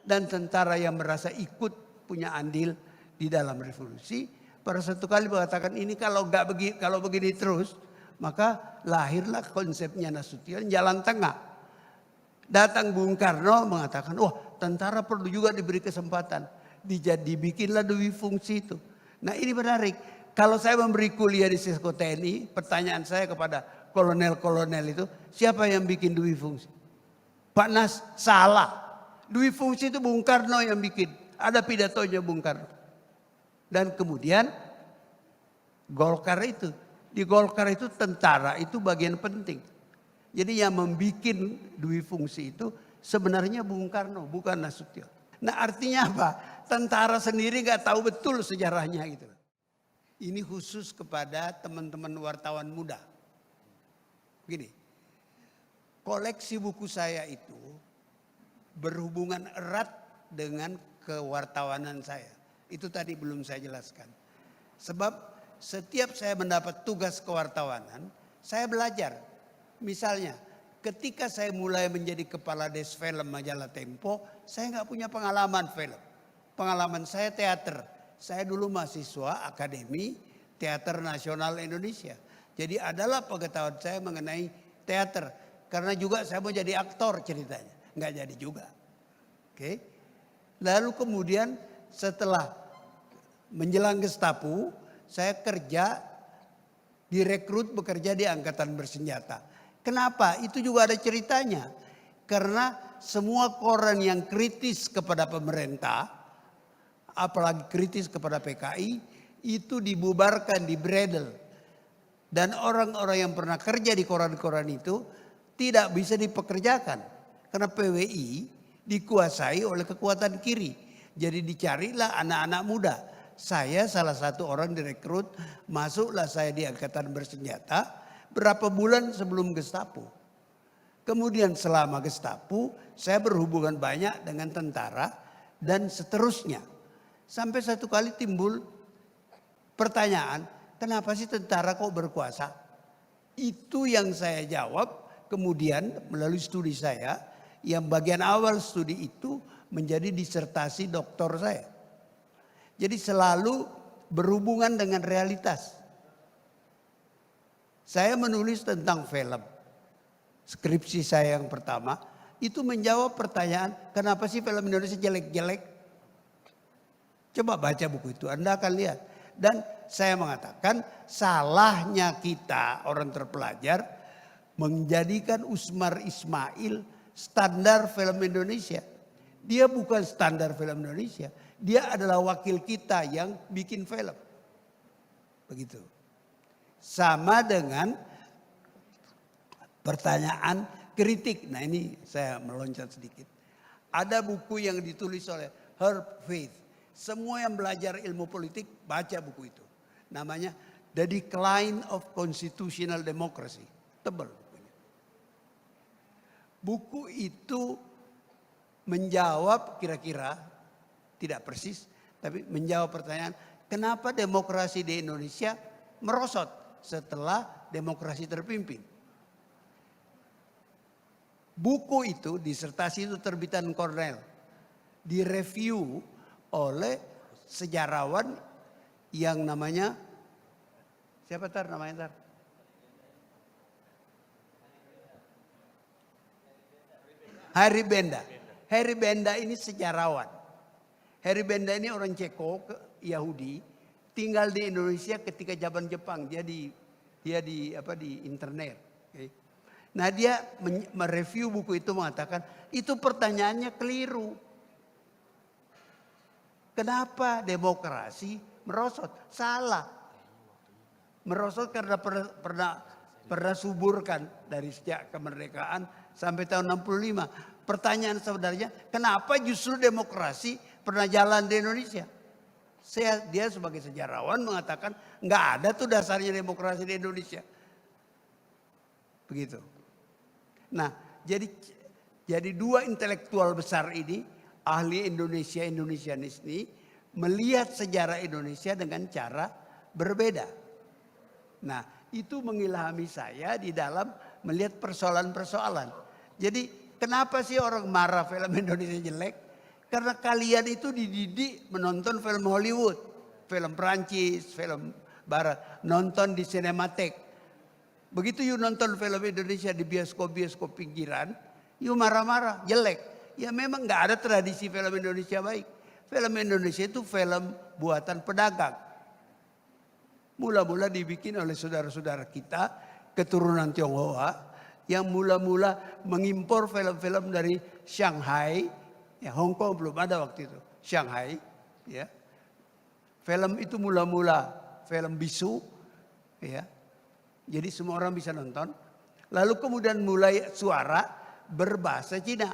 dan tentara yang merasa ikut punya andil di dalam revolusi. Pada satu kali mengatakan ini kalau begini terus, maka lahirlah konsepnya Nasution jalan tengah. Datang Bung Karno mengatakan, wah tentara perlu juga diberi kesempatan. Dibikinlah dui fungsi itu. Nah ini menarik. Kalau saya memberi kuliah di Sesko TNI, pertanyaan saya kepada kolonel-kolonel itu, siapa yang bikin dui fungsi? Pak Nas, salah. Dui fungsi itu Bung Karno yang bikin. Ada pidatonya Bung Karno. Dan kemudian Golkar itu. Di Golkar itu tentara itu bagian penting. Jadi yang membuat dui fungsi itu sebenarnya Bung Karno, bukan Nasution. Nah artinya apa? Tentara sendiri gak tahu betul sejarahnya gitu. Ini khusus kepada teman-teman wartawan muda. Begini, koleksi buku saya itu berhubungan erat dengan kewartawanan saya. Itu tadi belum saya jelaskan. Sebab setiap saya mendapat tugas kewartawanan, saya belajar. Misalnya, ketika saya mulai menjadi kepala des film majalah Tempo, saya nggak punya pengalaman film. Pengalaman saya teater. Saya dulu mahasiswa Akademi Teater Nasional Indonesia. Jadi adalah pengetahuan saya mengenai teater. Karena juga saya mau jadi aktor ceritanya. Nggak jadi juga. Oke. Lalu kemudian setelah menjelang Gestapo, saya direkrut bekerja di Angkatan Bersenjata. Kenapa? Itu juga ada ceritanya. Karena semua koran yang kritis kepada pemerintah, apalagi kritis kepada PKI, itu dibubarkan, dibredel. Dan orang-orang yang pernah kerja di koran-koran itu tidak bisa dipekerjakan. Karena PWI dikuasai oleh kekuatan kiri. Jadi dicarilah anak-anak muda. Saya salah satu orang direkrut, masuklah saya di Angkatan Bersenjata. Berapa bulan sebelum Gestapo. Kemudian selama Gestapo saya berhubungan banyak dengan tentara dan seterusnya. Sampai satu kali timbul pertanyaan, kenapa sih tentara kok berkuasa? Itu yang saya jawab kemudian melalui studi saya. Yang bagian awal studi itu menjadi disertasi doktor saya. Jadi selalu berhubungan dengan realitas. Saya menulis tentang film. Skripsi saya yang pertama itu menjawab pertanyaan, kenapa sih film Indonesia jelek-jelek? Coba baca buku itu, Anda akan lihat. Dan saya mengatakan salahnya kita orang terpelajar menjadikan Usmar Ismail standar film Indonesia. Dia bukan standar film Indonesia. Dia adalah wakil kita yang bikin film. Begitu. Sama dengan pertanyaan kritik. Nah ini saya meloncat sedikit. Ada buku yang ditulis oleh Herb Faith. Semua yang belajar ilmu politik baca buku itu. Namanya The Decline of Constitutional Democracy. Tebal bukunya. Buku itu menjawab kira-kira, tidak persis, tapi menjawab pertanyaan, kenapa demokrasi di Indonesia merosot setelah demokrasi terpimpin. Buku itu, disertasi itu terbitan Cornell, direview oleh sejarawan yang namanya, siapa tar namanya tar? Harry Benda. Harry Benda ini sejarawan. Harry Benda ini orang Ceko, Yahudi, tinggal di Indonesia ketika zaman Jepang. Dia di internet. Okay. Nah dia mereview buku itu mengatakan itu pertanyaannya keliru. Kenapa demokrasi merosot? Salah. Merosot karena pernah suburkan dari sejak kemerdekaan sampai tahun 65. Pertanyaan sebenarnya kenapa justru demokrasi pernah jalan di Indonesia? Dia sebagai sejarawan mengatakan nggak ada tuh dasarnya demokrasi di Indonesia. Begitu. Nah, jadi dua intelektual besar ini, ahli Indonesianis ini melihat sejarah Indonesia dengan cara berbeda. Nah, itu mengilhami saya di dalam melihat persoalan-persoalan. Jadi, kenapa sih orang marah film Indonesia jelek? Karena kalian itu dididik menonton film Hollywood, film Prancis, film Barat, nonton di sinematek. Begitu you nonton film Indonesia di bioskop-bioskop pinggiran, you marah-marah, jelek. Ya memang nggak ada tradisi film Indonesia baik. Film Indonesia itu film buatan pedagang. Mula-mula dibikin oleh saudara-saudara kita, keturunan Tionghoa, yang mula-mula mengimpor film-film dari Shanghai, ya Hong Kong belum ada waktu itu, Shanghai, ya. Film itu mula-mula film bisu, ya. Jadi semua orang bisa nonton. Lalu kemudian mulai suara berbahasa Cina.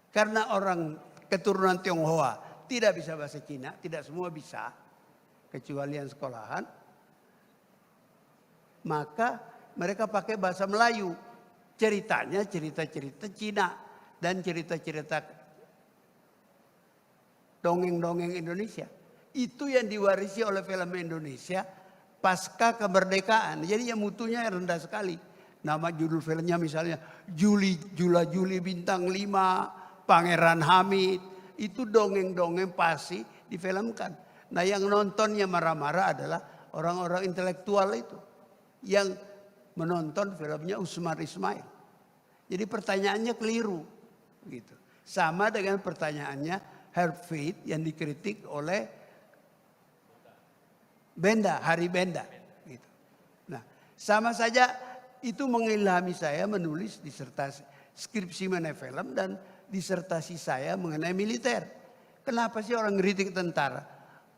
Karena orang keturunan Tionghoa tidak bisa bahasa Cina, tidak semua bisa, kecuali yang sekolahan. Maka mereka pakai bahasa Melayu. Ceritanya cerita-cerita Cina dan cerita-cerita dongeng-dongeng Indonesia. Itu yang diwarisi oleh film Indonesia pasca kemerdekaan. Jadi yang mutunya rendah sekali. Nama judul filmnya misalnya Jula Juli Bintang 5, Pangeran Hamid. Itu dongeng-dongeng pasti difilmkan. Nah yang nontonnya marah-marah adalah orang-orang intelektual itu. Yang menonton filmnya Usmar Ismail. Jadi pertanyaannya keliru. Gitu. Sama dengan pertanyaannya Herb Faith yang dikritik oleh Benda, Hari Benda. Gitu. Nah, sama saja itu mengilhami saya menulis disertasi skripsi mengenai film dan disertasi saya mengenai militer. Kenapa sih orang ngeritik tentara?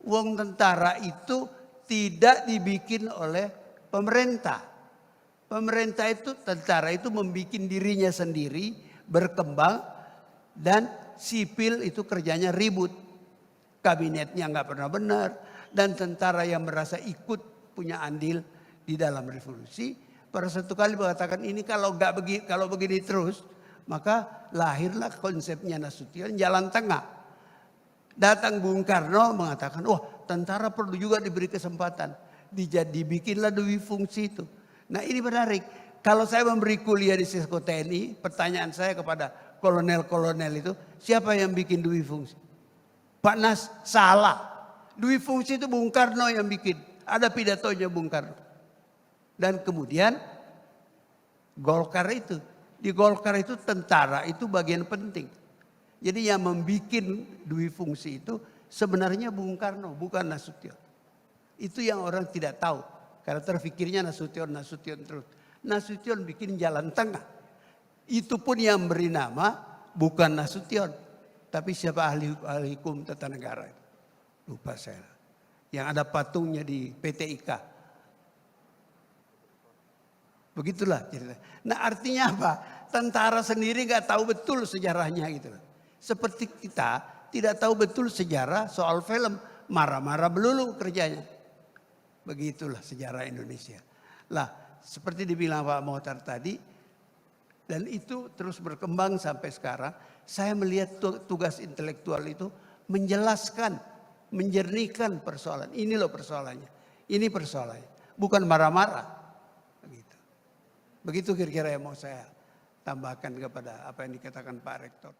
Uang tentara itu tidak dibikin oleh pemerintah. Pemerintah itu, tentara itu membuat dirinya sendiri, berkembang, dan sipil itu kerjanya ribut. Kabinetnya nggak pernah benar, dan tentara yang merasa ikut punya andil di dalam revolusi, pada satu kali mengatakan ini kalau begini terus, maka lahirlah konsepnya Nasution jalan tengah. Datang Bung Karno mengatakan, wah tentara perlu juga diberi kesempatan, dibikinlah dui fungsi itu. Nah ini menarik. Kalau saya memberi kuliah di Sesko TNI, pertanyaan saya kepada kolonel-kolonel itu, siapa yang bikin dui fungsi? Pak Nas, salah. Dui fungsi itu Bung Karno yang bikin. Ada pidatonya Bung Karno. Dan kemudian Golkar itu. Di Golkar itu tentara itu bagian penting. Jadi yang membuat dui fungsi itu sebenarnya Bung Karno, bukan Nasution. Itu yang orang tidak tahu. Karena terfikirnya Nasution terus. Nasution bikin jalan tengah. Itu pun yang beri nama bukan Nasution. Tapi siapa ahli hukum tata negara. Lupa saya. Yang ada patungnya di PT IKA. Begitulah cerita. Nah artinya apa? Tentara sendiri gak tahu betul sejarahnya gitu. Seperti kita tidak tahu betul sejarah soal film. Marah-marah melulu kerjanya. Begitulah sejarah Indonesia. Lah, seperti dibilang Pak Mohtar tadi, dan itu terus berkembang sampai sekarang, saya melihat tugas intelektual itu menjelaskan, menjernihkan persoalan. Ini loh persoalannya. Ini persoalannya. Bukan marah-marah. Begitu kira-kira yang mau saya tambahkan kepada apa yang dikatakan Pak Rektor.